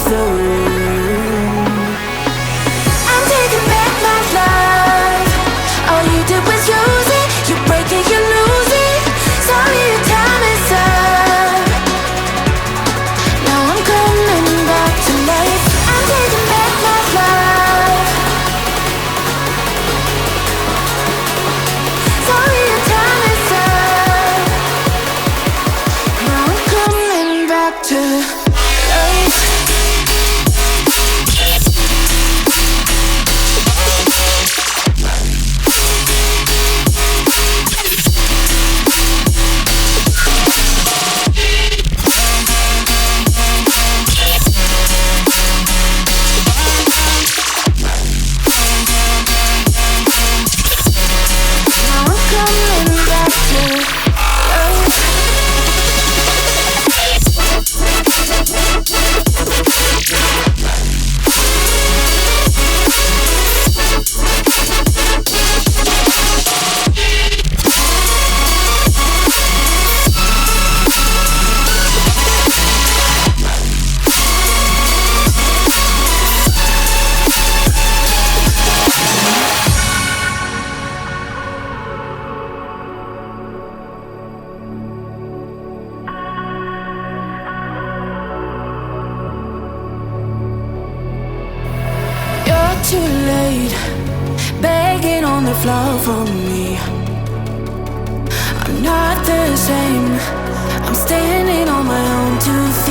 the room. I'm taking back my life. All you did was use it. You break it, you lose it. Sorry, your time is up. Now I'm coming back to life. I'm taking back my life. Sorry, your time is up. Now I'm coming back to life. Too late, begging on the floor for me. I'm not the same. I'm standing on my own 2 feet.